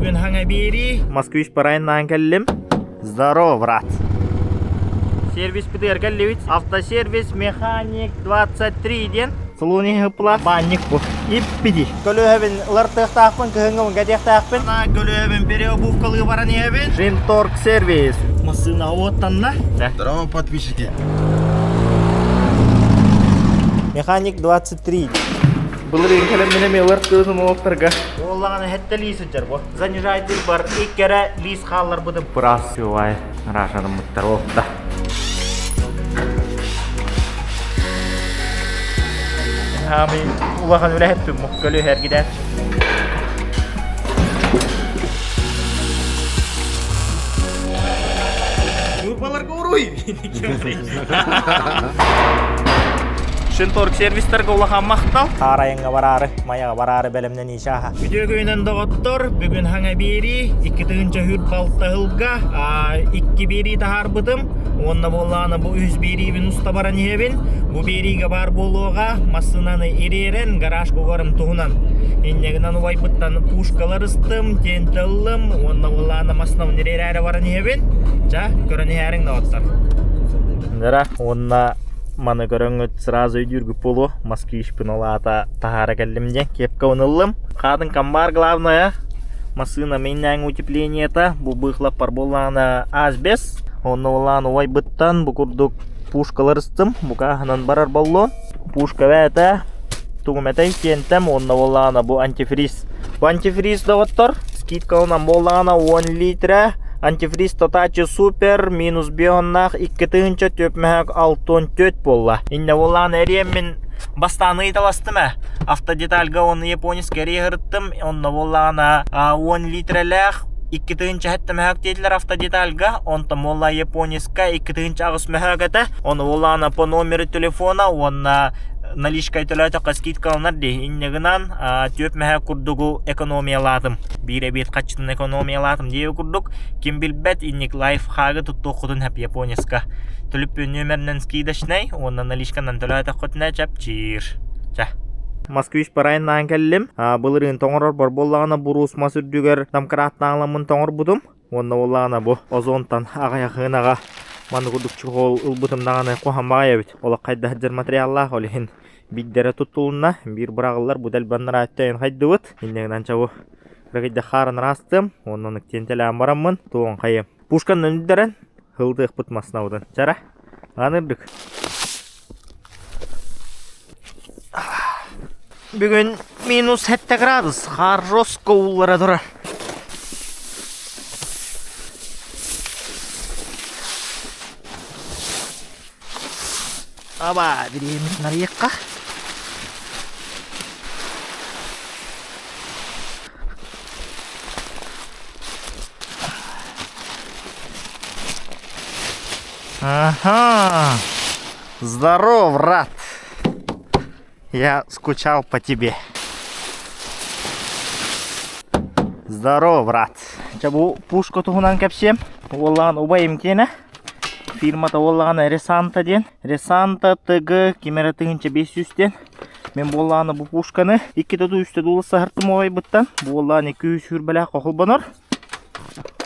Бүгін хаңа бери. Москвич парайынан келлим. Здорово, брат. Сервис бітер келлевич. Автосервис механик 23 ден. Салони хыпла. Банник бұл. Иппиди. Көлөһөбін лыртықтақпын, көхіңгім гадектақпын. Көлөһөбін переобувкалы баран ебін. Жинторг сервис. Масына оттанна. Здорово, подписчики. Механик 23. Бұл рейнкелем менеме лыртығын олықтырға. Олағаны хетті лисі жар бұл. Занижайтыр бар. Иккері лис қалар бұды. Біраз сүйвай. Рашаным мұттар олықта. Мен улахан өлі хетпім мұқ көлі әргіден. Юрбаларға ұруй! Шинторг сервистерге улахан мақтал. Қарайынға барары, маяға барары бәлімнен ишаға. Видео күйінен доғыттыр. Бүгін хаңа бері, 2-тігінші хүрт балықта ғылға, 2 бері тағар бұдым. Онна болғаны бұл үз берейбін ұста баран ебін. Бұл берейге бар болуға масынаны еререн гараж көгарым тұғынан. Еннегінен ұвай бұттан пушкалар ұстым, тентілім. Онна болғаны масынауын ерер әрі баран ебін. Жа, көріне әрің дауаттар. Дара, онна маны көріңіт сразу үйдіргі болу. Москвичпін олата тағара кәлімден кепка ұнылым. Қадын камбар главная. Масына меннен утеплениета. Бұл бұқлап бар болғаны азбес. Онна оланы ой бұттан бұқырдық пушкалар ұстым. Бұқағынан барар болу. Пушка вәті тұғыметей кентім. Онна оланы бұл антифриз. Бұл антифриз дағыттыр. Скидка онан болғаны 10 литра. Антифриз татачы супер. Минус бионнақ 2-тігінші төпмәк 6-4 болла. Инде оланы әремен бастаны италастымы. Автодетальға оны японис кәрі ғырттым. Онна оланы 10 литреләқ. 2-тігінші әтті мәхәк дейділер автодетальға. Онта молла япониска 2-тігінші ағыс мәхәкеті. Оны оланы по номері телефона. Онна наличкай төләті скидка алынар дей. Иннегінан төп мәхәк күрдігі экономияладым. Бейребет қачытын экономияладым дейі күрдік. Кем білбәт иннек лайф хағы тұтты құдын әп япониска. Төліп нөмерінен скидашнай. Онна наличканан төләті құтына чап чир. Москвич парайынан келлим. Бұлырын тоңырар бар болағына бұрус масүрдігер дамқыратын аңламын тоңыр бұдым. Онна олағына бұл озонтан ағаяқығынаға маны күрдік чуғол ұлбытымдағаны қоған бағая бет. Ола қайда хаджар материаллақ олығын биддері тұттылына бір бірағылар бұдәл баннара әттейін қайды бұд. Иннегінен чабу біргейді қарын растым. Онын тентелән барамын. Туғын қайым. Пушкан өндерін ғылдық бұтмасына бұдын. Жара, ғанырдық. Бүгін минус 7 градус. Хорошко улара тұра. Аба, біреміз нарияққа. Ага. Здорово, брат. Я скучал по тебе. Здорово, брат. Чабу пушку туғынан кәпсем. Олған ұбайым кені. Фирмата олғаны Ресанта ден. Ресанта тығы кемері тығынша 500 ден. Мен болғаны бұл пушканы 2-ті үсті дұлы сағыртым оғай бұттан. Болғаны 200 үрбілі қоқыл баныр.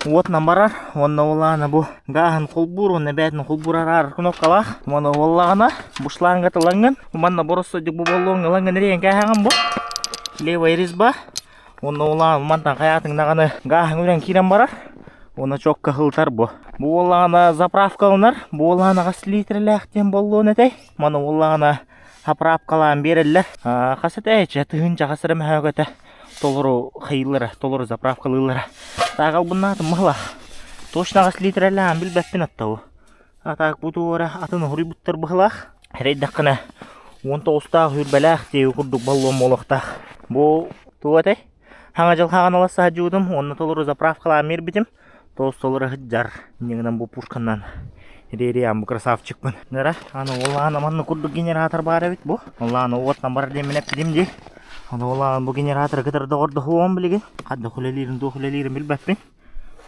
Отнан барар. Онна олғаны бұл ғағын қолбұр. Онна бәтін қолбұрар арқын оқалақ. Оны олғаны бұшлағын ғатылаңын. Уманна бұрысы дек бұл болуын ғылаңын рейін кәйіған бұл. Левай резба. Онна олғаны умантан қаятыңдағаны ғағын өрен керен барар. Оны чокка хылтар бұ. Бұл олағына заправкалынар. Бұл олағына қасы литрләқтен болуын әтей. Мұны олағына заправкалан берілер. Қасыт әйт жәтігінші қасырым әугеті. Толыру қиылыры, толыру заправкалылыры. Тағал бұннаты мұғла. Точна қасы литрлән білбәппен аттауы. Атақ бұты оры атыны ғұры бұттыр бұғылақ. Әрейдіққына 19-тағы үрбәләқ дейі күрдік балуым олықтақ. Бұл туғатай. Хаңа жыл қаған аласа жудым. Оны толыру заправкалан мер бітім. Тоз толыры ғыджар. Негінен бұл пушканнан. Рериян бұл красавчикпін. Нара, аны олағаны манны күрдік генератор бары бет бұл. Олағаны оғытнан бар демен әппедем де. Олағаны бұл генератор ғытырды ғырды хуан білеген. Қадды құлелерін, доқұлелерін білбәппен.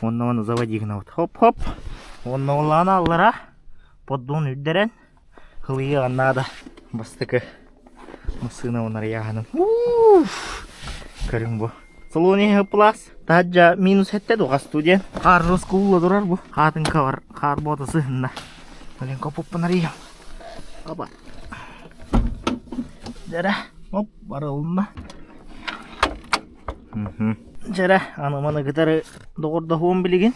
Онны заводигін ауыт. Хоп-хоп. Онны олағаны аллара. Поддуын үддерен. Хылығы ғаннады. Бастықы. Мысыны онар яғаным. Көрің бұл. Saloni plus taja minus hette do studien. Harus kuulla durar bu. Haatin kavar karbota sihna. Olin kopuppanari. Apa? Jara, hop, barulna. Jara, аны мана гитары догорда хуун билигин.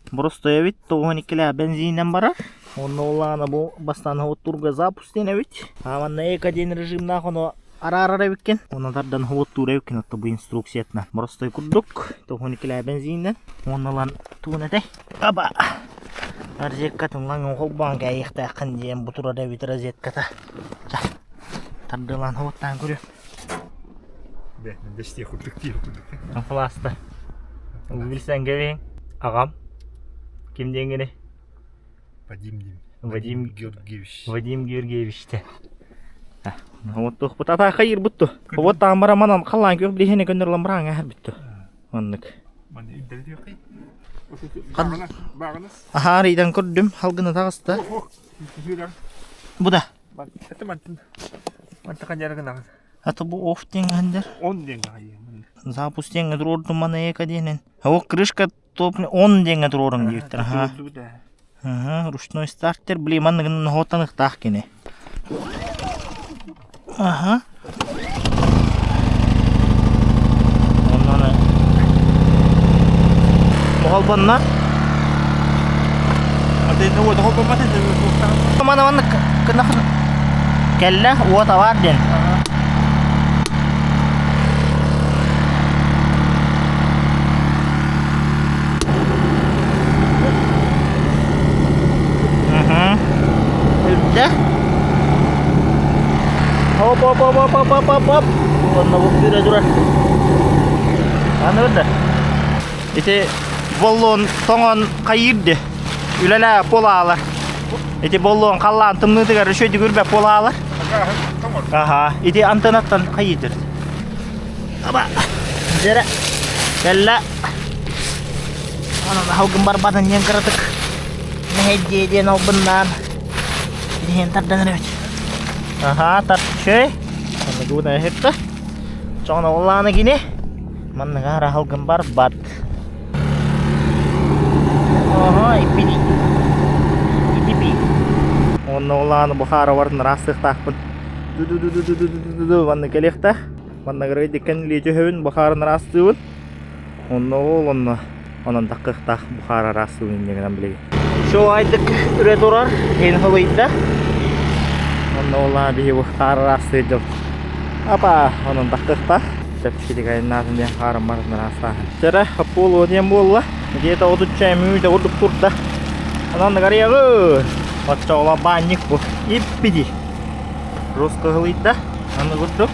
Просто эвит тоғоникеле бензинен барар. Онна олана бу бастан хоттурга запустен эвит. Аманна экаден режим нахоно ара-ара эвиккен. Онатардан хоттур эвиккен отто бу инструкциятна. Просто курдук тоғоникеле бензинен. Онналан туунете. Аба. Арзеккатын лаңын холбанга айықта қындиен бутура эвит розетката. Тардылан хоттан көрөм. Деште курдук дейм. Афласта. Билсең келең. Агам. Kim dengene? Вадим Георгиевич. Вадим Георгиевичте. Вот то путата хайыр бутту. Вот тамара манан калан көп дешене көндөрүлөн бараң ар бутту. Оннук. Мана үддөлдү кай. Багыныс. Ахарыйдан көрдүм, халгыны тагыста. Буда. Манта канжарыгына. Аты бу оф деңгендер. 10 деңгай. Запустен турду мана эка денен. О крышка топны 10 деңге турорун дейттер. Ага, ручной стартер, блин, манныгын хотанык так кене. Ага. Оннаны. Молбанна. Аты вот холбомат это. Мана кына келле вот аварден. Да? Оп. Онна бу бир дура. Аны да. Эти боллон тоңон кайырды. Үлеле полалар. Эти боллон каллан тымныдыгар шөйдү көрбөп полалар. Ага, эти антеннаттан кайыдыр. Аба. Жера. Келла. Ана хаугын бар бадан ен кыратык. Нехедден албындан. Ini entar dan rewet. Aha, tar cuy. Mana guna hekta. Jangan ulang lagi nih. Mana nggak rahal gembar bat. Aha, ipidi. Ipipi. Mana ulang bukhara warna rasih takpun. Mana kelih tah. Mana gerai diken lihat hewan bukhara rasih. Mana ulang. Mana takih tah bukhara rasih ini jangan beli. Şu aydık üretiyorlar, en hızlıydı. Onunla bir buhar rastlayacağım. Apa? Onun takıkta. Tepki dikayın nazım diye karım var rastlayın. Cerah, polo diye bolla. Dia otot cemü de otot kurda. Onun da karıya gı. Baca ola banyak bu. İpidi. Ruska hızlıydı. Onu kurduk.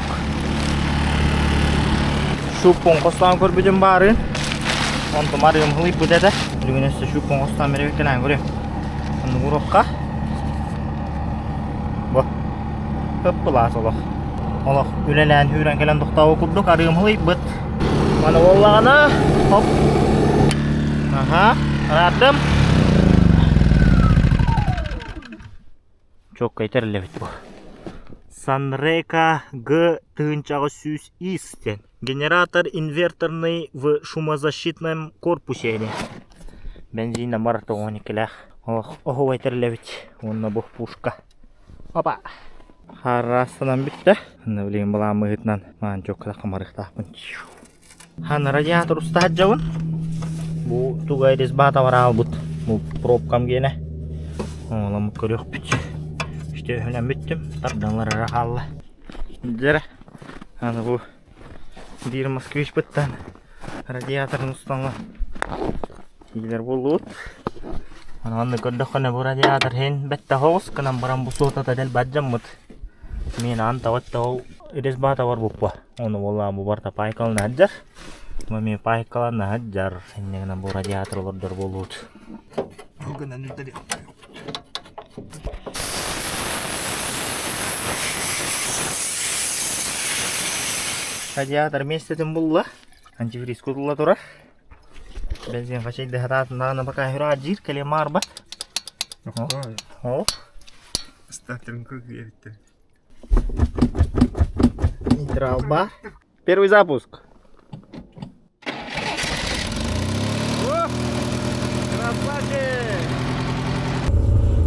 Şu pongkostan korbücüm barın. Untuk mari yang huli buat ada, dengan sesupong ostan mereka kenang korem, anu murokka, bah, kepelas Allah, ulelan huran kalian untuk tahu kuduk ada yang huli buat, mana walana, hop, aha, radem, çok kayter lewat bu. Sanreka G-300 истен. Генератор инверторный в шумозащитном корпусе. Бензин на мартоникелях. Ого, вайтерлевить. Он на бог пушка. Опа. Харасынан битті. Блин, была мыгытнан. Ман чокла камарыктапын. Хан радиатор устат жауын. Бу тугай дес бата бар албыт. Бу пробкам гене. Оламык көрөк бит. İşte öyle bittім. Тарданлар рахалла. Жара. Аны бу bir Москвич быттан. Радиаторын устанла. Тигилер болуут. Аны көрдөккөнө бу радиатор хен бетте хоос кынан баран бу сотата дел баджаммыт. Мен анта ватта ол ирес бата бар буппа. Оны болла бу барта пайкалны аджар. Мен пайкаланы аджар. Эннегенен бу радиаторлордор болуут. Бүгүнөн үддөлү. Радиатор местетен булла. Антифриз кутулла турар. Бензин качайды хататындагына пока хуражир келе марбат. О. Стартерин көргөбүттү. Нейтрал бар. Первый запуск.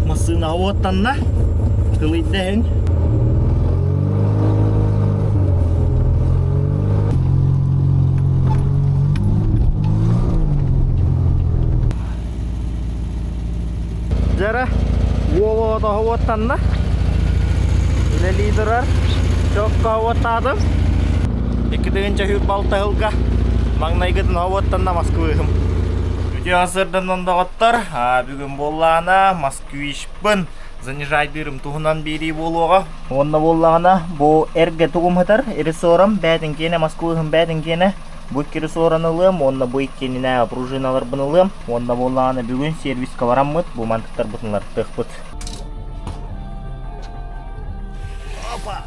Masığın hava otanna. Kılıydı. Jara wow da hava otanna. Ile liderar. Çok hava otadım. İkidin çahür baltahılga. Mangnaygıdın hava otanna Moskva'yım. Video hazırdan ondaqottар. Бүгін боллағына Москвишпін занижайдырым туғынан бері болуға. Онна боллағына бұл әрге туғымытыр. Әрі сорым бәдің кені Москваның бәдің кені. Бұйкері соранылым. Онна бұйкеніне пружиналар бұнылым. Онна боллағына бүгін сервисқа бараммыд. Бұл мантықтар бұтынлар тұқпыт. Опа!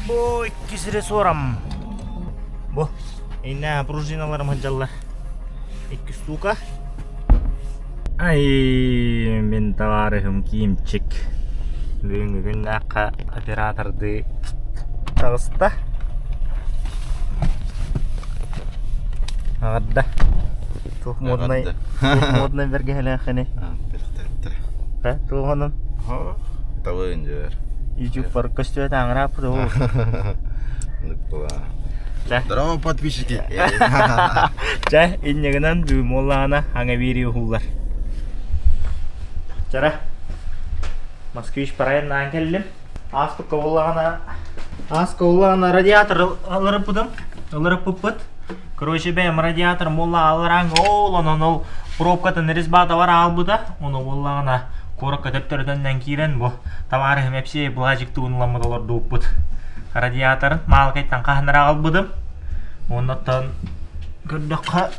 Бұл кесіре сорам. Бұл. Ini prужиналарым ханжалар. 2 штука. Ай, мен товарым киімчик. Бүгін аққа операторды тағыста. Ағадда. Тух модный берге хәләхіне. Туғының. Тавын жер. YouTube бар көстөй таңырап тұғы. Здорово, подписчики! Жа, иннегінен бүгін моллағына аңа бері ұғылар. Жара, Москвич парайынан келдім. Аспыққа боллағына радиатор алырып бұдым. Алырып бұппыд. Короче, бәйім радиатор молла алыраң оланын ол пробкатын резбата бар албыда. Оны боллағына қорыққа төптерден кейрен бұл. Таварығым әпсе бұлажикті ұныламыдалар доқпыд. Радиаторын мал кайттан қағыныр албыдым. Оннаттан көрдіққа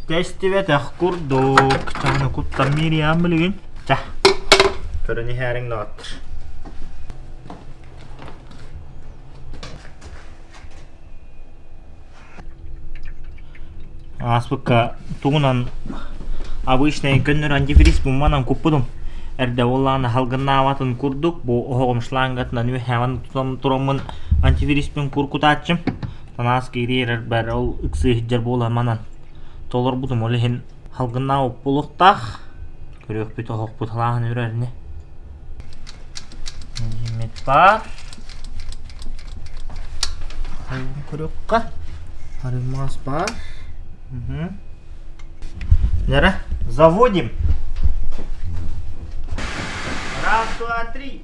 тестівет әқ көрдік. Чағыны құттан мері амбілігін. Жа, көріні әрің нағаттыр. Аспыққа туғынан обычный көннер антифриз бұмманан көппідім. Әрді олағына халғынна аватын күрдік. Бұл оғым шлангатынан өй әван тұрамын антифриспен күркут атчым. Танас кейрер бәр ол үксі хиджар болан манан. Толыр бұдым олығын халғынна оп болуқтақ. Көрек бүт оғық бұталағын өрәріне. Жемет бар. Көрекқа. Арымас бар. Жара, заводим. Раз, два, три.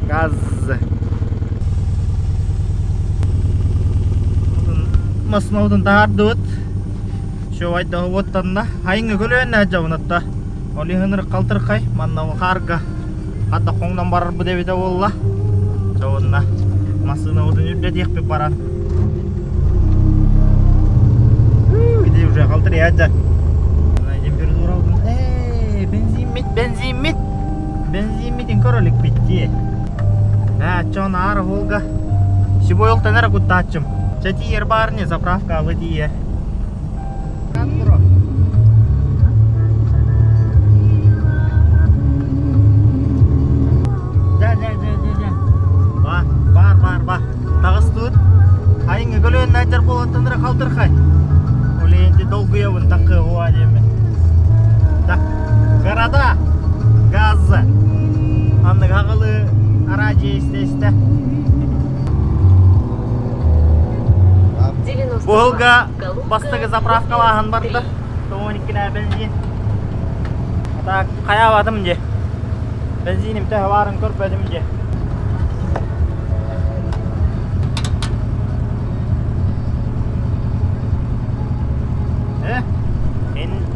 Газ. Масынаудың тағарды өт. Шо айдағы өттанна. Айыңы көлуен әжі ұнатта. Олы ғыныр қалтырқай. Маннауы қарға. Қатта қоңдан барар бұ дебеті олла. Жоғынна. Масынаудың үрді деқпеп баран. Үйде уже қалтыр әжі. Температура алдың. Бензин көрілік бітті. Чон ары олға. Шибойылтан әрі күтті атчым. Чати ер барыне заправка алды дие. Бар. Тағыз тұт. Айыңы көлуен әйтер болаттандыра қалтырқай. Оле енді долғы еуін тақы ғуа деме. Гарада. Газы. Анны қағылы араджи істесті. Бұғылға бастығы заправкалағын барды. 12 бензин. Қая бадым же. Бензинім тәі барын көрпедім же.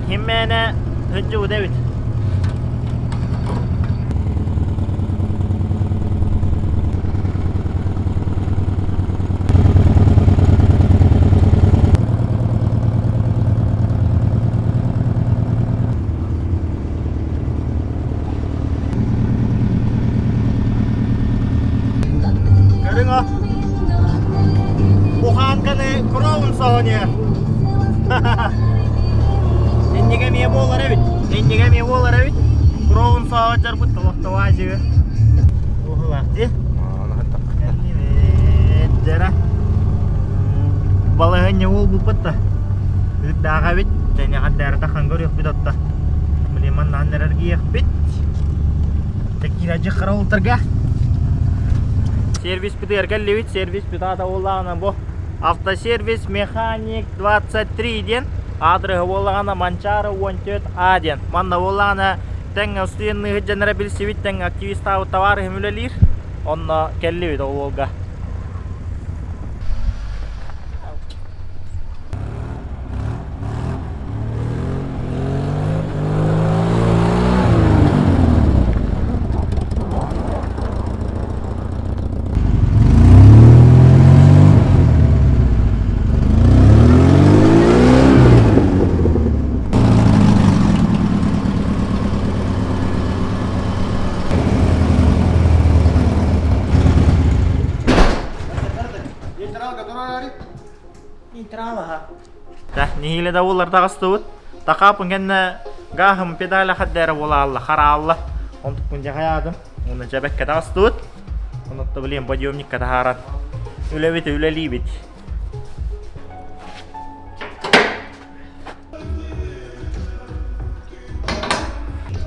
Химмені хүджі өдәуіт. Көрің о? Бұған қаны күрауын сауыне. Ендеге мие болар әбит. Ендеге мие болар әбит. Кровын саға жарбыт талақты вазигі. Оғылақты. Жара. Балағын не ол бұпытта. Үддаға бит. Және қаддары таққан көрек бит отта. Білеман нандырарғы еқ бит. Теккира жықыра олтырға. Сервис біті әркәлі бит. Сервис біті ата олағына бұл. Автосервис механик 23-ден. Адрығы олағына манчары 14-аден. Манда олағына тәң ұстыйынны ғыджанара білсі бит. Тәң активист ауы товары хемілелер. Онна кәлі бит олға. Нихиле да олар тағыстуыт. Тақапын кәнне ғағым педалі қаддәрі бола алла, қара алла. Он тұқпын жағаядым. Оны жәбәкке тағыстуыт. Онытты білем подъемникке тағаран. Үлі бет, үлі бет.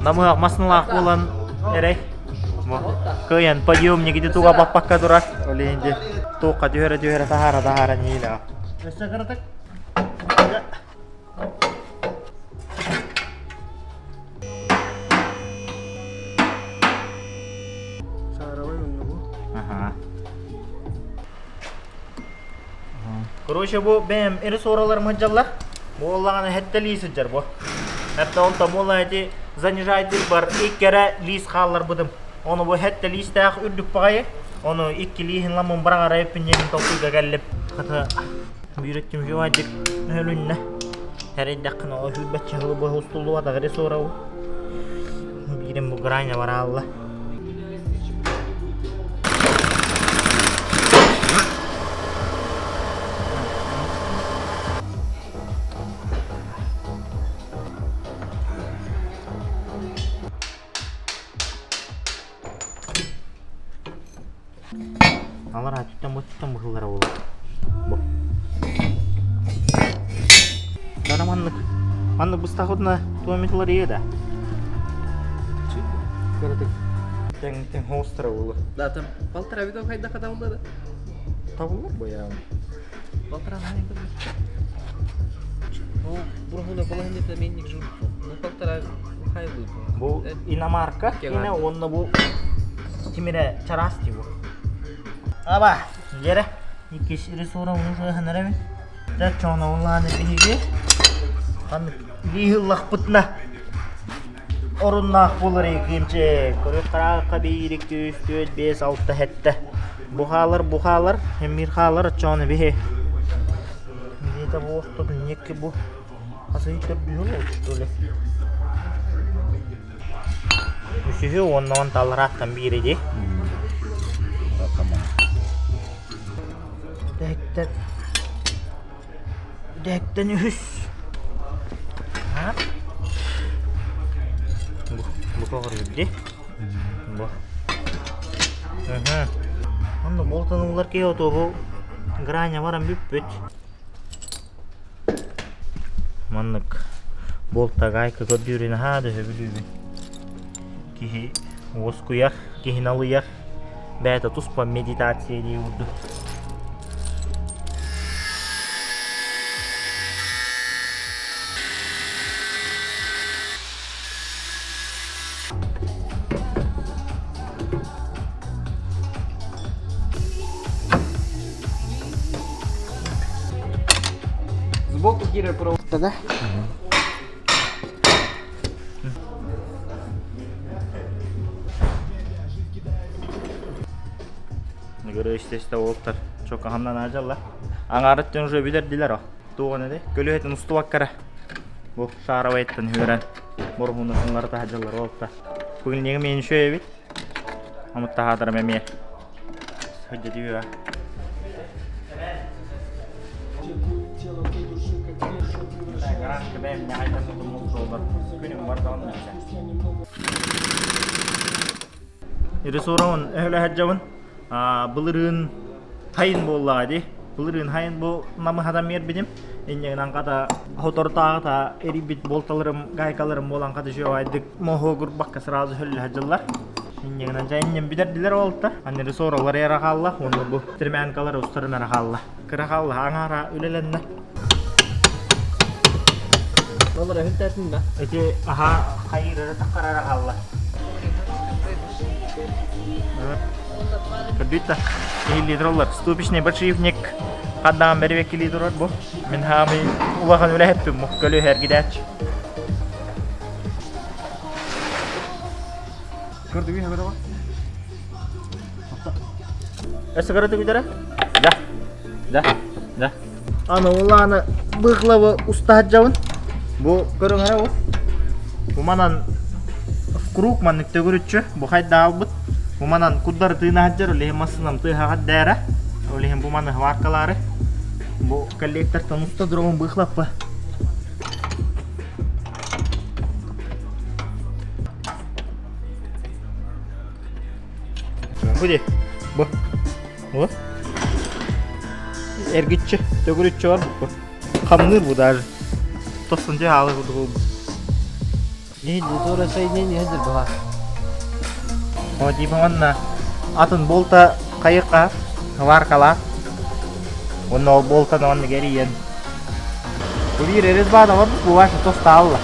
Намыға масынлақ болан әрей. Көйен подъемники де туға бақпаққа тұрар. Оле енді тоққа түйері тағара нейілі. Өсі қырдық. Короче, bu benim eri sorularım hıcallar. Bu Allah'ın hette lis hıcar bu. Hatta onta mola eti zanijaydır var. İlk kere lis kallar budım. Onu bu hette lis tağ ürdük bağayı. Onu ilk lihin lamın bırak arayıp pinyenin topuğuyla gelip. Hatta büyürettim şu acık ölünle. Her eddakın o hübbet çağılı bu hostulu var da gari sonra bu. Birim bu granya var Allah. Allah açıktan bu hıllara olur. Bu. Karena manlık bu stahodna tuamitları iyi de. Kırdık. Ten hostra olur. Да, там 1,5 видов хайда когда он да. Tavulur bu ya. 1,5 хайда. Ну, бургуна балагында пленник жил. Ну 1,5 хайда. Bu inamarka. Yine onunla bu timire çarasti bu. Aba, yere ikiş iri sonra onu şöyle hanere mi? Da çoğuna onlarını bilgi. Hani lihillah putna. Orunnak bulur ekimçe. Kırık kara 1, 2, 3, 4, 5, 6 hette. Buhalar, hem mirhalar çoğunu bihe. Bir de bu ortada niye ki bu? Asıl hiç büyüyor mu öyle? Üstü ondan talaraktan biri de. Dekten üs. Ha? Bu kadar yedi. Bu. Onda boltanılar ki oto bu. Granya varan büppüt. Manlık. Bolta gayka gördüğünü ha da biliyorum. Kihi oskuyak, kihi nalıyak. Beta tuspa meditatsiya diyordu. Сбоку гиря провод. Да. Göre işte oltar. Çok ahamdan harcarlar. Angarıttın уже bilirdiler o. Doğu ne de? Gölü etin ustu bakkara. Bu şarava etten hüren. Borhunu onları da harcarlar olta. Bugün yeni meni şöyle bit. Ama tahadır memeye. Hıcı diyor ha. Karanlık benim ne aydan mutlu olur. Günüm var da onun için. İri sorun öyle hacavın. Bılırın hayın bolladı. Bılırın hayın bu namı adam yer bilim. İnceğinden kata otoritağı da eribit boltalarım, gaykalarım bolan kata şu aydık. Moho gurbak kasırazı höllü hacılar. İnceğinden cayınyen biderdiler olta. Anneri sorular yara kalla. Onu bu tirmen kalır ustarına kalla. Kıra kalla angara ülelenne. Vallahi hüntettin ben. Ece aha hayır takara kalla. Kedua, ini litroller. Stupishnya bersifnik. Kadang beri vekil litroller bu. Min hami ubahan ulah hep mu. Kalau her gidaç. Kerdu bir haber var. Sekarang tu bicara. Dah. Ana ulana bıklava ustad jawın. Bu görün ara bu. Bu manan kruk manlık tegürüçü. Bu hayda albut. Bu manan kudar tığına hajar oleh masnam tığha haddara. Oleh bu manah warkaları. Bu kollektör tanısta durumun bıklap ba. Bu de. Bu. Ergitçi, tegürüçü var bu. Kamnır bu dar. Tosunca halı bu. Ne sonra sayın ne hazır bu ha. Oh di mana? Atun bolta kayıka war kala. Ono bolta non geriyen. Bu bir eres bada var bu var to stalla.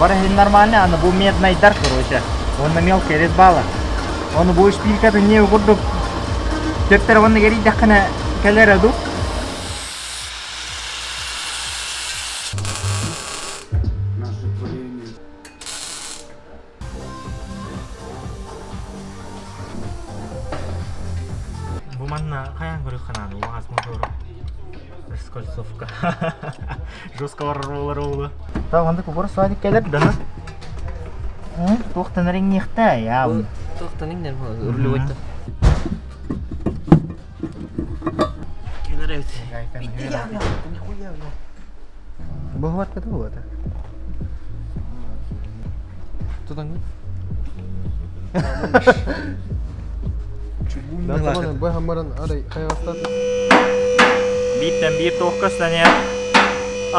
Bara hin normalne ana bu mednay dar короче. Onu mel keres bala. Onu bu şpilka da niye gordu. Tekrar onu geri dakana keler adu. Mana kayak gue kenal lu mas motor Скольцовка жестко roller tahu nanti kubur soalnya kelet dan tuh tenering nyekta ya Tuh tening dan urlu itu. Keler itu. Bahwa kata buat Tuh tang. Tamam, bu hamaran aray hayatlar. Bitten bir tohkaslannya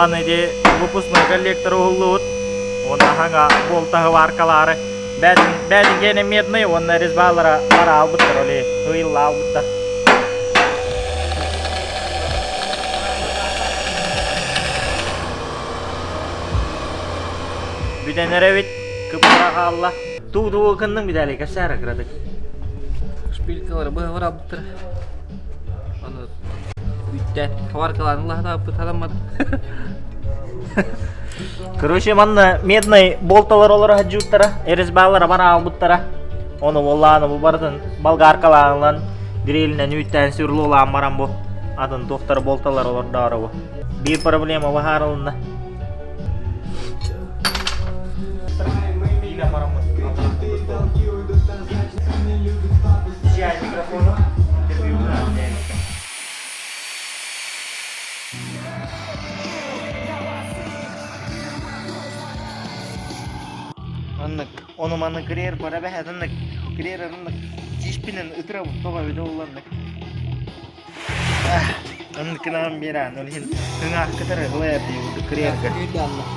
ane de выпускной коллектор улут он ханга болта warkalары бәдин гене медный он резбалара пара албыттыр оле ыйла албыттыр Büdenere bit kıpıra kalla tuğduğu kındın bir dali kasara kıradık Шпилькалар бывар абыттыр. Аны үттен каваркаларны да абыт адаммады. Короче, манна медный болталар олар хаджуттара, эрезбалар бара албыттара. Оны болланы бу бардын болгаркаларынан дирелинен үттен сүрлулан барам бу. Атын доктор болталар олар дары бу. Bir проблема бар алында. Микрофону. Anlık, onu manı kariyer para be anlık, kariyer anlık, cispinin ıtıra bu toba video olanlık. Anlık nam biran, olihin tengah ketere lep di kariyer ke. Jangan.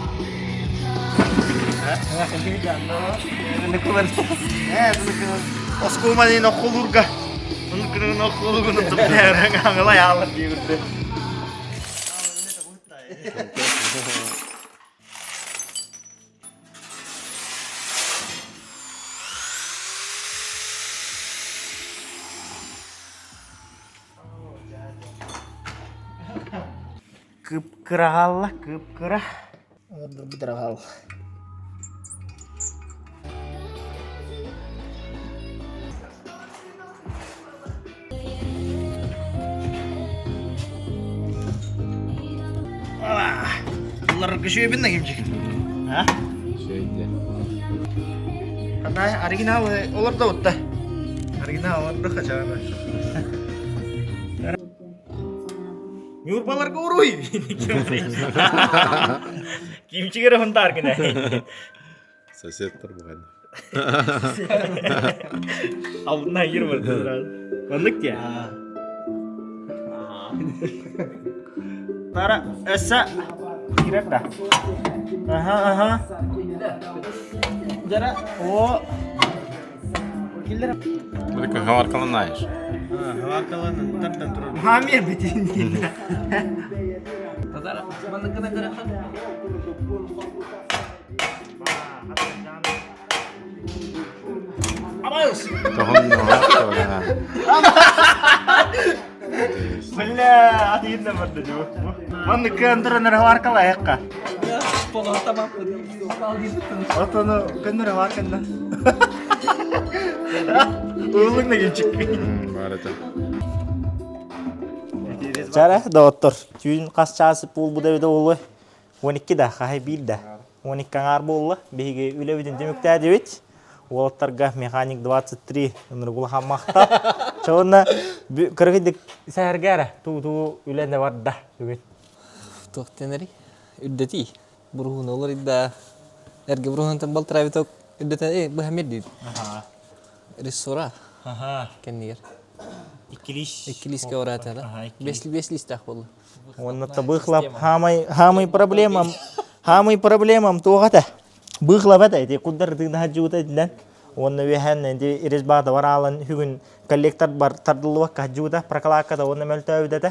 Tengah kendi jangan. Anlık kulan. Anlık Osku mani no khulurga. Anlık no khulurga no tepere ngangla yalat di urte. Kıpkırağal lah, kıpkırah. Orada bir kırağal. Wah, ular kesuwe ben lagi cik. Hah? Şeyde. Karena hari ini ular tuh teh. Hari ini ular tuh kacaran. Нюрбаларга уруй. Кимчигер хунтар кіне. Соседтер бұған. Алдына кер бар сразу. Ондық те? Тара, әсі. Кирек да. Ага. Жара, о. Келдер. Бұдық хаваркалан айш. Хаваркалан тарттан тұрар. Хамер бітейін дейді. Тазара, маңның кіна кіра қан. Абайыз! Бля, атыйында барды жу. Маңны көндірінір хаваркала яққа. Полу тамақ бұды. Пал дейін. Отаны көндірі хаварканда. Ұлыңна кенчік. Барата. Жара, доктор. Түйін қас часып бол бұда өді олы. 12 да, қағай 1 да. 12 аңар болы. Бейге үлевіден демікті әдебет. Олаттарға механик 23 ұныр бұлған мақтап. Чоғына кіргідік сәргәрі. Ту үленде барды бүгін. Тоқтенері, үддеті. Бұрғын олар идда. Әрге бұрғынтан балтыр әбі тоқ үддеті. Бұл әмер дейді. Рессора. Кәннегер. Иккилиске ората, да? Беслистах болды. Оннатта бұқлап, хамай проблемам туғата. Бұқлап әді, құддар дығына хаджуыта ділден. Онны вехен, ирес бағда варалан хүгін коллектор бар тардылуақ хаджуыта, прокалаққада онны мөлті өйдәді.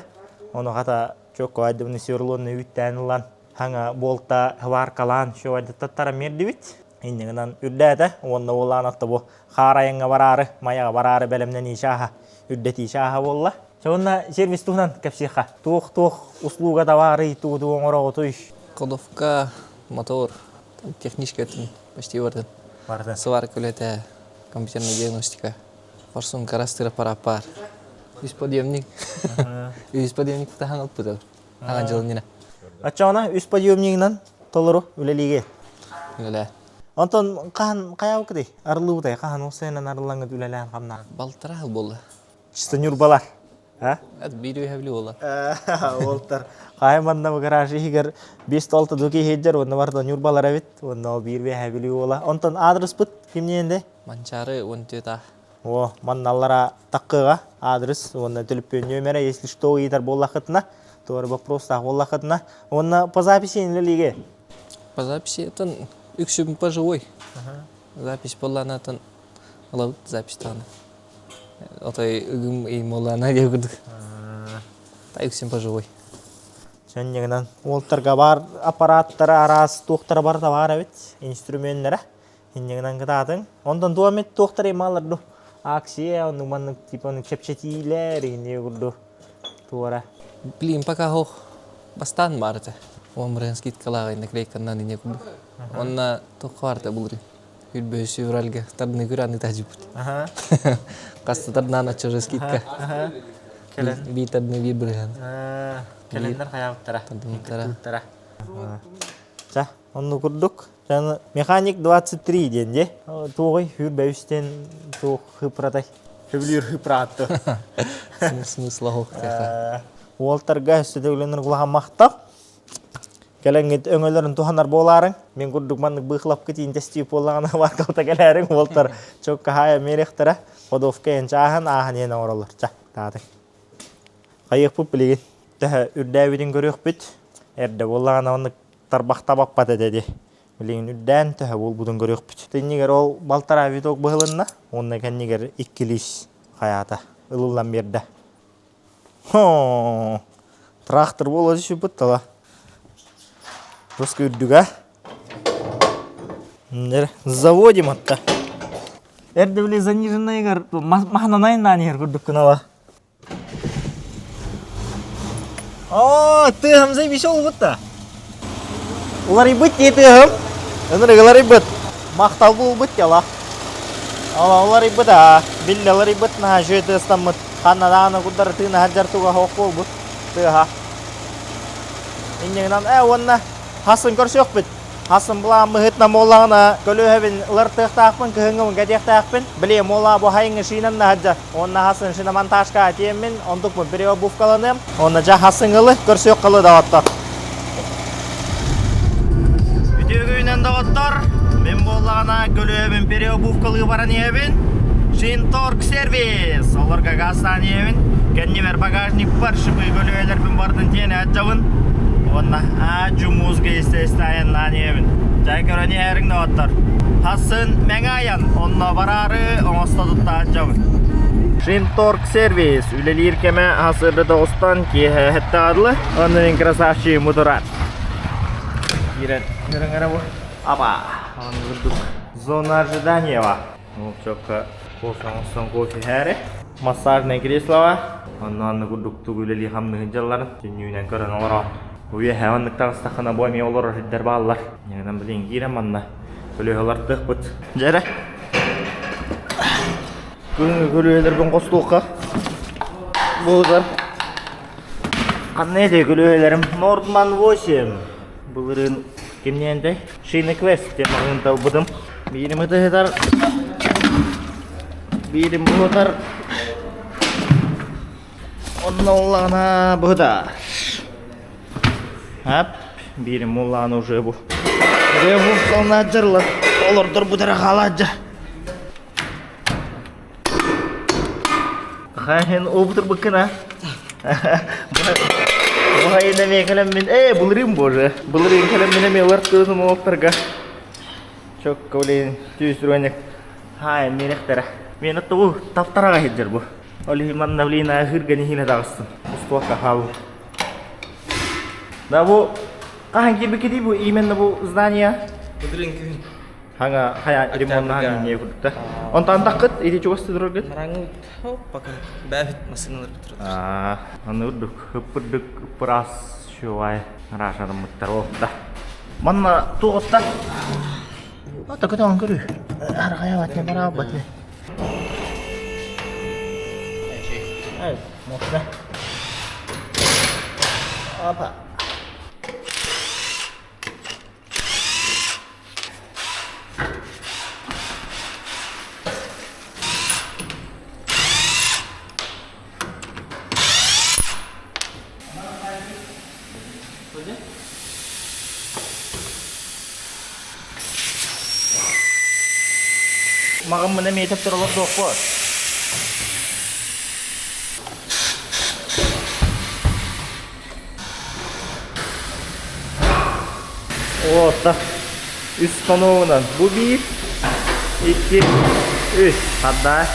Оны қата чөкко әдімні сөрлуынны үттәнілан, хаңа болта хвар калан, шо әдеттаттара мерді бит. Иннігінен үрдәді, онны олан атты бұл қарайынға барары, маяға барары бәлімнен ишаға, үрдәті ишаға болла. Шоғынна сервис туғынан кәпсиқа. Туқ услуга товары, туғын орағы тұйш. Кодовка, мотор, техничка өтін, почти бардын. Сварка өлеті, компьютерная диагностика. Форсун карастыры пара-пар. Үсподъемник. Үсподъемник тахан алып бұтал. Аған жылынына. Ачауна үсподъемнигінен толыру үлеліге. Үлелі. Онтон қаяу кіде? Арылы бұдай, қаған осыйынан арылаңыз үлеліген қамнан. Балтыра болды. Чисто нюрбалар. Әді бейді өйәбілі болды. Олтар. Қайманда бұл гаражы егер 5-6 дөке хеджер, онда барда нюрбалар әбет, онда ол бейірбе әбілі ола. Онтон адрес бұд, кемнеенде? Манчары 14-та. О, манналара таққыға адрес, онда түліппен нөмері, если что етер болақытына, тоғыр вопростақ болақытына, онда по записи енліліге? По записи это үксүбін по живой. Запись болана тан алабыт запись таны. Отой үгім ейм олана деп күрдік. Та үксүбін по живой. Жәннегінен олтарға бар аппараттары арасы тоқтары бар да бар әбет, инструменттері. Еннегінен кітадың. Ондан дуамет тоқтар емалырды. Аксия, оның манның типаның чепчетилер, енне күрді. Туара. Блин, пока хоқ бастан барыты. Омрын скидкалаға наклейканнан ене күрді. Онна тоққа барды бұлыры. Үлбөй сүйіралға тардыны көрәні тәжіп бұд. Қасты тардынан ачыры скидка. Бей тардыны бей бірген. Кәлендер қаяуыттара. Тардымыттара. Жа, оны күрдік. Механик 23 денде. Тоғай хүр бәуістен тоқ хыпыратай. Хүблер хыпыратты. Смысла хоқ. Олтарға үстіде өленір құлаған мақтап. Кәләңгет өңөлөрүн туханар боларың. Мен күрдік мандық бұқылап кетейін тестейіп болағына варкалта кәләрің. Олтар чөкка хая меректірі. Кодовка енчағын ағын ені оралыр. Жа, тағдың. Қайық бұп білеген. Тәхі үрдәуіден көрек бүт. Әрді болағына ондық тарбақта баппады деді. Білеген үрдән тәхі бол бұдың көрек бүт. Тәнегер ол балтар авиток бұғылынна. Онна кәнегер иккіліс қаята. Үлілан берді. Трактор бол өзі бүт тала. Просто үрдіға. Заводим атта. Әрді біле заниженна егер махнанайыннан егер күрдік күнала. О, тығым зайбеші ол бұтта. Олар и бұт не тығым. Өнірі олар и бұт. Мақтал бұл бұт яла. Олар и бұт а. Білі олар и бұт на жөйті ұстамыт. Қаннадағына күрдары тығына хаджартуға хоқ бол бұт. Тыға. Иннегінен, онна. Хасын көрсек бүт. Hasın bulan mıhıtna molağına gölühevin ılırtık taqpın, kıhıngın gadiyek taqpın. Bile mola bu hayın şinan na hacca. Onna hasın şina montajka atiyemin, onduk mu bireo bufkalanım. Onna ja hasın ılı, körsüyok kılı da otto. Video köyünden de ottor. Men bolağına gölühevin bireo bufkalığı baran yebin. Şin tork servis. Olorga gastan yebin. Kendimer bagajnik var, şıbı gölüheler bin bardın tiyene hacjavın. Onna acumuz geyste isteyen lan yebin. Jay köreni herin de ottor. Hasın mengayan, onna bararı, onosta tutta hacjavın. Şin tork servis. Üleli irkeme hasırı da ostan ki hette adlı. Onun krasavçı mudurat. Giren, gara bu. Apa? Anladık. Zona ожидания va. Ну, чётко кофе хэре. Массажное кресло va. Анны кудук тугулели хамны жалларын түйнүнөн көрөн алар. Уя хаваннык тагыстахана бойме олар жиддер баллар. Янан билен кирем анна. Көлөөлөр тыкпыт. Жара. Көлөөлөр бен костулукка. Булдар. Кандай де көлөөлөрүм Nordman 8. Булырын кемненде Шины Квест темагын табыдым. Бирим ыдыгыдар. Бирим бугудар. Онноллана бугудар. Hap, biri mullağını уже bu. Revu salnacırlar. Olurdur bu dara halaca. Kahin obutur bakın ha. Bu hayına me kalem min. Bulurum bože. Bulurum kalem min me vartığını muhtarga. Çok kavleyin tüysürünek. Hay menektara. Meni tuh taftara hijjar bu. Oleh man navlina hırgani hina dağıstım. Ustuaka halu. Да bu hangi bir bu imen bu здание? Budurin köyün. Hanga haya ремонтна hangi ne kudukta. Ontan takıt idi çok istidur git. Merangut hop bakın. Bavit masinalar bitir. Аны uduk hıpıdık pras şu ay raşarım mıttar oldu. Manna tuğutta. Ata kıtan görü. Arkaya batne beraber batne. Ay, mutlu. Apa? Makam mana metap terlalu dokor. O tak üst panoğundan bu bir, iki, üç. Hatta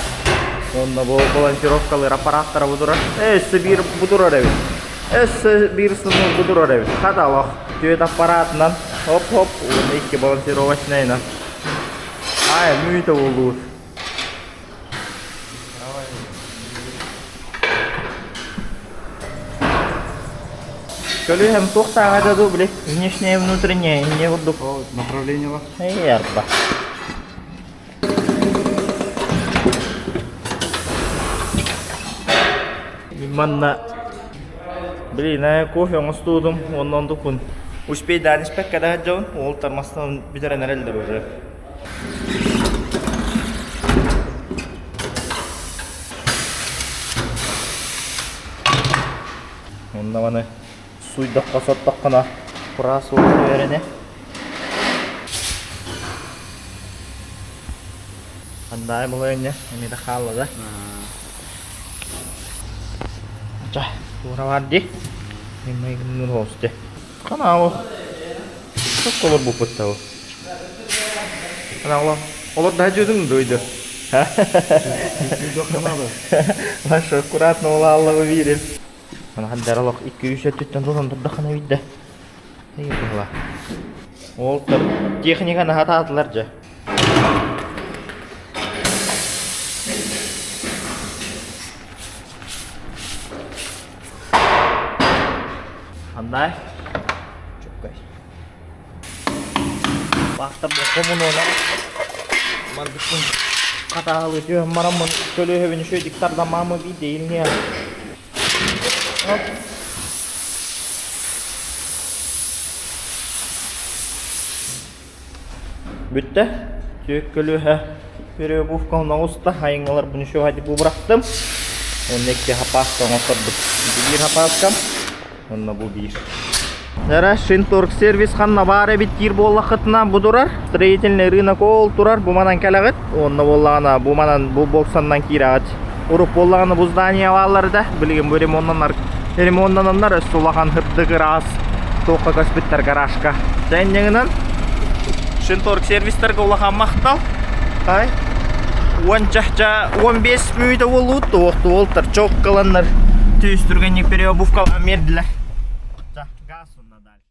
onda bu balansirovkalı aparattara budurar. Bir budurar evi. Bir sınır budurar evi. Hatta bak düğet aparatından hop hop onu iki balansirovasıyla. Ay mühite olur. Коли hem тухта ada tuh beli внешнее внутреннее не вот Направление va. Ярба. Manna beli na кофе ngostudum ondan tukun. Uspey danish pek kada jaun ol tarmasdan bitare nerelder уже. Onda mana suyda kasattak kana kurası oluyor yerine. Andai mo ngayon niya, ini dah kalah dah. Cah, kurang ada. Ini main nun host deh. Kenapa? Çok kolor bu put tahu. Kenapa? Olur daha judum doydu. Yok kenapa? Masya kurat nola Allah bilir. Mana hadar Allah 200 tütten tutan turdakana vidde. İyi bula. Ol ter teknikana hatatılarca. Andai. Cukai. Waktu komun olar. Mantapın kata halı diyor. Maramın şöyle hevini şöyle diktarda mamı bir değil ne ya. Hop. Бүтті. Түйеккілі переобувкалына ұста. Айыңалар бұны шоға деп бұбырақтым. Onun ekti hapaskan oturduk. Bir hapaskam. Onunla bu bir. Jara Шинторг сервис ханна бары биттир боллақытына бұдырар. Строительный рынок ол тұрар. Бұманан кәліғыт. Онына боллағына бұманан бұл болсаннан кейрағыт. Ұрып боллағына бұл здания валларды. Білген бөрем оннан оннар ұстылаған хыптығы рас. Тоққа көспіттер гаражка. Жәннеңінен Шинторг сервистерге олаған мақтал. Ай. 15 мүйді олуыт, оқты олтыр, чоқ қылыныр. Түйістіргеннен переобувкалға мерділер.